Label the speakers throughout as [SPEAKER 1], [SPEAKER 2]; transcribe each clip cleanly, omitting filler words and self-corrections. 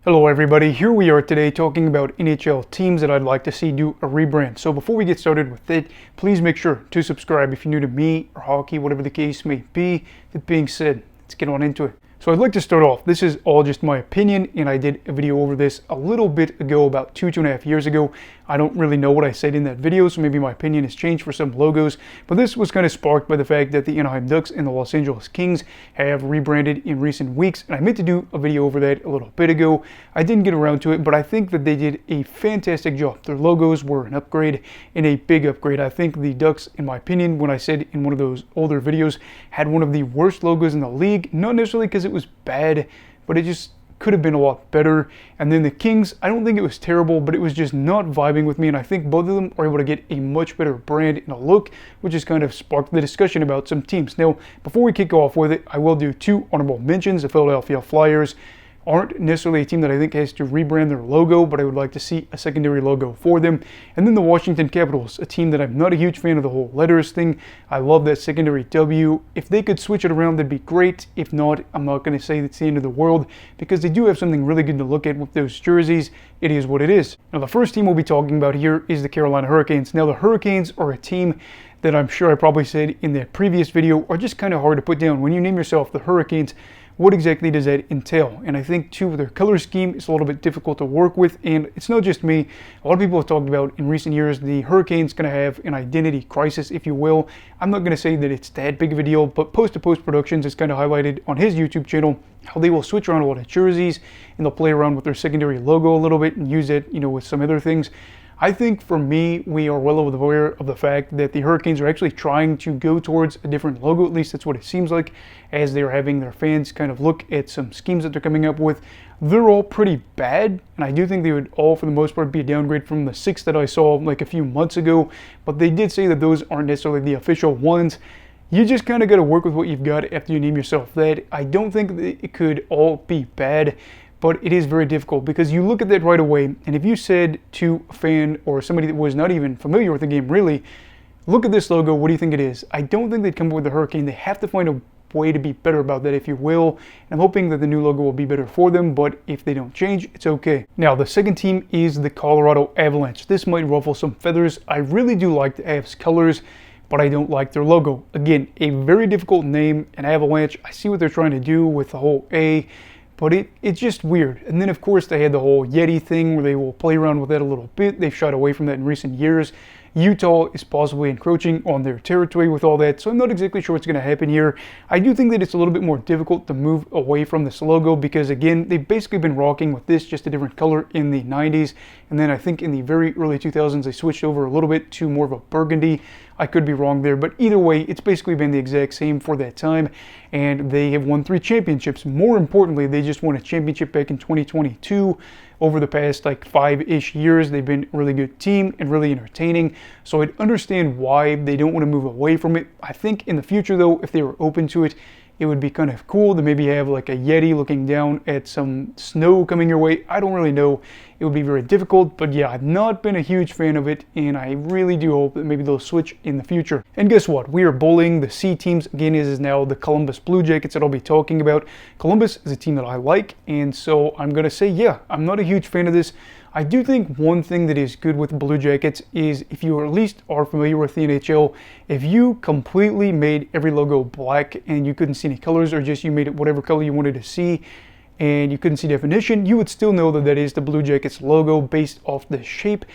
[SPEAKER 1] Hello everybody, here we are today talking about NHL teams that I'd like to see do a rebrand. So before we get started with it, please make sure to subscribe if you're new to me or hockey, whatever the case may be. That being said, let's get on into it. So I'd like to start off, this is all just my opinion, and I did a video over this a little bit ago, about two and a half years ago. I don't really know what I said in that video, so maybe my opinion has changed for some logos, but this was kind of sparked by the fact that the Anaheim Ducks and the Los Angeles Kings have rebranded in recent weeks, and I meant to do a video over that a little bit ago. I didn't get around to it, but I think that they did a fantastic job. Their logos were an upgrade, and a big upgrade. I think the Ducks, in my opinion, when I said in one of those older videos, had one of the worst logos in the league, not necessarily because it was bad, but it just could have been a lot better. And then the Kings, I don't think it was terrible, but it was just not vibing with me, and I think both of them are able to get a much better brand and a look, which has kind of sparked the discussion about some teams. Now, before we kick off with it, I will do two honorable mentions. The Philadelphia Flyers aren't necessarily a team that I think has to rebrand their logo, but I would like to see a secondary logo for them. And then the Washington Capitals, a team that I'm not a huge fan of the whole letters thing. I love that secondary W. If they could switch it around, that'd be great. If not, I'm not going to say it's the end of the world, because they do have something really good to look at with those jerseys. It is what it is. Now, the first team we'll be talking about here is the Carolina Hurricanes. Now, the Hurricanes are a team that I'm sure I probably said in that previous video are just kind of hard to put down. When you name yourself the Hurricanes, what exactly does that entail? And I think too, their color scheme is a little bit difficult to work with, and it's not just me. A lot of people have talked about in recent years the Hurricanes going to have an identity crisis, if you will. I'm not going to say that it's that big of a deal, but Post to Post Productions has kind of highlighted on his YouTube channel how they will switch around a lot of jerseys, and they'll play around with their secondary logo a little bit and use it, with some other things. I think for me, we are well aware of the fact that the Hurricanes are actually trying to go towards a different logo. At least that's what it seems like, as they're having their fans kind of look at some schemes that they're coming up with. They're all pretty bad, and I do think they would all, for the most part, be a downgrade from the 6 that I saw like a few months ago. But they did say that those aren't necessarily the official ones. You just kind of got to work with what you've got after you name yourself that. I don't think that it could all be bad, but it is very difficult, because you look at that right away, and if you said to a fan or somebody that was not even familiar with the game really, look at this logo, what do you think it is? I don't think they'd come up with the Hurricane. They have to find a way to be better about that, if you will. And I'm hoping that the new logo will be better for them, but if they don't change, it's okay. Now, the second team is the Colorado Avalanche. This might ruffle some feathers. I really do like the Avs colors, but I don't like their logo. Again, a very difficult name, an Avalanche. I see what they're trying to do with the whole A, but it's just weird. And then, of course, they had the whole Yeti thing where they will play around with that a little bit. They've shied away from that in recent years. Utah is possibly encroaching on their territory with all that, so I'm not exactly sure what's going to happen here. I do think that it's a little bit more difficult to move away from this logo, because, again, they've basically been rocking with this, just a different color in the 90s. And then I think in the very early 2000s, they switched over a little bit to more of a burgundy. I could be wrong there, but either way, it's basically been the exact same for that time, and they have won 3 championships. More importantly, they just won a championship back in 2022. Over the past like 5-ish years, they've been a really good team and really entertaining, so I'd understand why they don't want to move away from it. I think in the future, though, if they were open to it, it would be kind of cool to maybe have like a Yeti looking down at some snow coming your way. I don't really know. It would be very difficult, but yeah, I've not been a huge fan of it, and I really do hope that maybe they'll switch in the future. And guess what? We are bullying the C teams. Again, it is now the Columbus Blue Jackets that I'll be talking about. Columbus is a team that I like, and so I'm going to say, yeah, I'm not a huge fan of this. I do think one thing that is good with Blue Jackets is, if you at least are familiar with the NHL, if you completely made every logo black and you couldn't see any colors, or just you made it whatever color you wanted to see and you couldn't see definition, you would still know that that is the Blue Jackets logo based off the shape,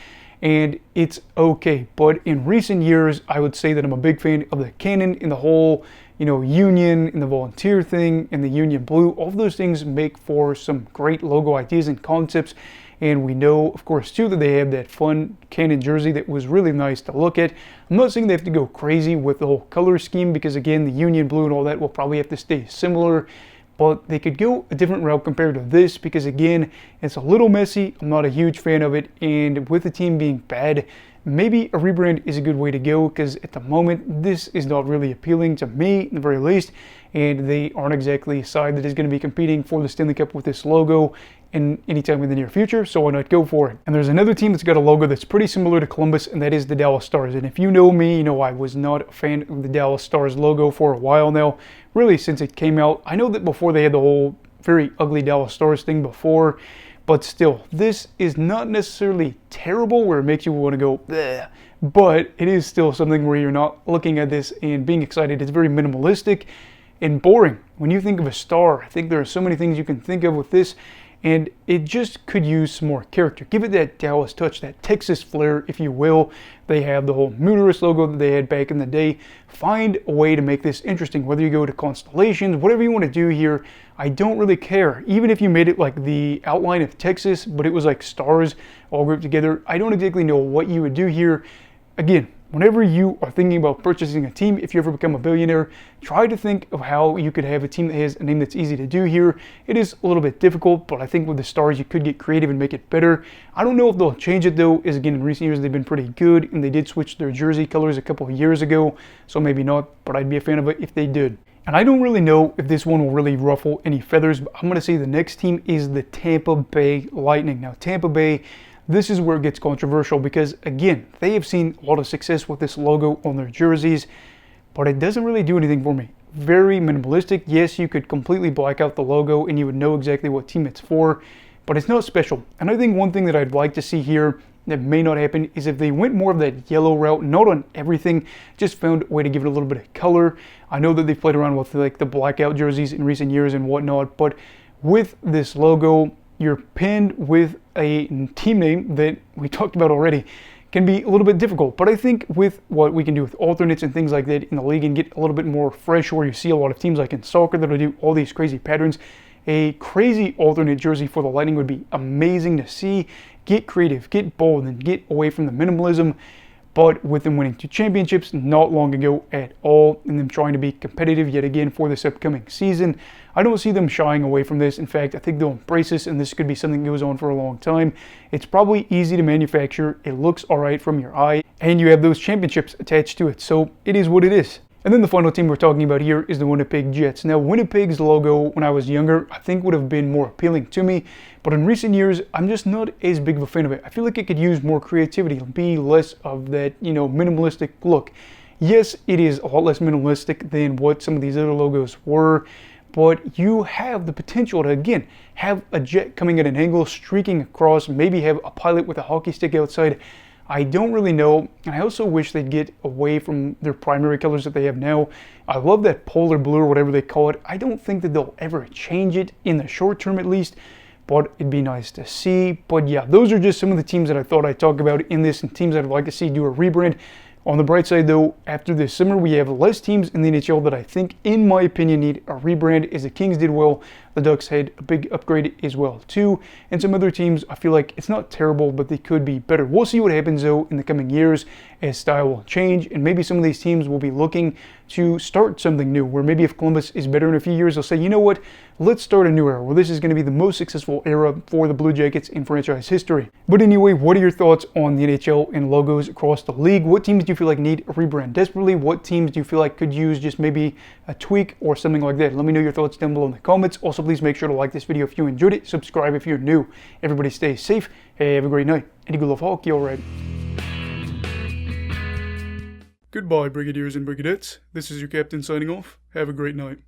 [SPEAKER 1] and it's okay. But in recent years, I would say that I'm a big fan of the cannon and the whole, union and the volunteer thing and the Union Blue. All of those things make for some great logo ideas and concepts. And we know, of course, too, that they have that fun cannon jersey that was really nice to look at. I'm not saying they have to go crazy with the whole color scheme, because, again, the Union Blue and all that will probably have to stay similar. But they could go a different route compared to this, because, again, it's a little messy. I'm not a huge fan of it. And with the team being bad, maybe a rebrand is a good way to go, because at the moment, this is not really appealing to me, at the very least. And they aren't exactly a side that is going to be competing for the Stanley Cup with this logo in anytime in the near future, so why not go for it? And there's another team that's got a logo that's pretty similar to Columbus, and that is the Dallas Stars. And if you know me, you know I was not a fan of the Dallas Stars logo for a while now, really since it came out. I know that before they had the whole very ugly Dallas Stars thing before, But still, this is not necessarily terrible where it makes you want to go, bleh, but it is still something where you're not looking at this and being excited. It's very minimalistic and boring. When you think of a star, I think there are so many things you can think of with this, and it just could use some more character. Give it that Dallas touch, that Texas flair, if you will. They have the whole Moonerus logo that they had back in the day. Find a way to make this interesting, whether you go to constellations, whatever you want to do here. I don't really care. Even if you made it like the outline of Texas, but it was like stars all grouped together, I don't exactly know what you would do here. Again, whenever you are thinking about purchasing a team, if you ever become a billionaire, try to think of how you could have a team that has a name that's easy to do here. It is a little bit difficult, but I think with the stars you could get creative and make it better. I don't know if they'll change it though, as again in recent years they've been pretty good, and they did switch their jersey colors a couple of years ago, so maybe not, but I'd be a fan of it if they did. And I don't really know if this one will really ruffle any feathers, but I'm going to say the next team is the Tampa Bay Lightning. Now Tampa Bay, this is where it gets controversial because, again, they have seen a lot of success with this logo on their jerseys, but it doesn't really do anything for me. Very minimalistic. Yes, you could completely black out the logo and you would know exactly what team it's for, but it's not special. And I think one thing that I'd like to see here that may not happen is if they went more of that yellow route, not on everything, just found a way to give it a little bit of color. I know that they've played around with like the blackout jerseys in recent years and whatnot, but with this logo, you're pinned with a team name that we talked about already. Can be a little bit difficult, but I think with what we can do with alternates and things like that in the league and get a little bit more fresh, where you see a lot of teams like in soccer that'll do all these crazy patterns, a crazy alternate jersey for the Lightning would be amazing to see. Get creative, get bold, and get away from the minimalism. But with them winning 2 championships not long ago at all, and them trying to be competitive yet again for this upcoming season, I don't see them shying away from this. In fact, I think they'll embrace this, and this could be something that goes on for a long time. It's probably easy to manufacture, it looks alright from your eye, and you have those championships attached to it, so it is what it is. And then the final team we're talking about here is the Winnipeg Jets. Now, Winnipeg's logo, when I was younger, I think would have been more appealing to me. But in recent years, I'm just not as big of a fan of it. I feel like it could use more creativity, be less of that, minimalistic look. Yes, it is a lot less minimalistic than what some of these other logos were. But you have the potential to, again, have a jet coming at an angle, streaking across, maybe have a pilot with a hockey stick outside. I don't really know, and I also wish they'd get away from their primary colors that they have now. I love that polar blue or whatever they call it. I don't think that they'll ever change it in the short term at least, but it'd be nice to see. But yeah, those are just some of the teams that I thought I'd talk about in this and teams that I'd like to see do a rebrand. On the bright side though, after this summer we have less teams in the NHL that I think, in my opinion, need a rebrand. As the Kings did well, the Ducks had a big upgrade as well too, and some other teams I feel like it's not terrible, but they could be better. We'll see what happens though in the coming years as style will change, and maybe some of these teams will be looking to start something new, where maybe if Columbus is better in a few years, they'll say, you know what, let's start a new era where this is going to be the most successful era for the Blue Jackets in franchise history. But anyway, what are your thoughts on the NHL and logos across the league? What teams do you feel like need a rebrand desperately? What teams do you feel like could use just maybe a tweak or something like that? Let me know your thoughts down below in the comments. Also, please make sure to like this video if you enjoyed it. Subscribe if you're new. Everybody stay safe. Hey, have a great night. And good love hockey, alright. Goodbye, Brigadiers and Brigadettes. This is your captain signing off. Have a great night.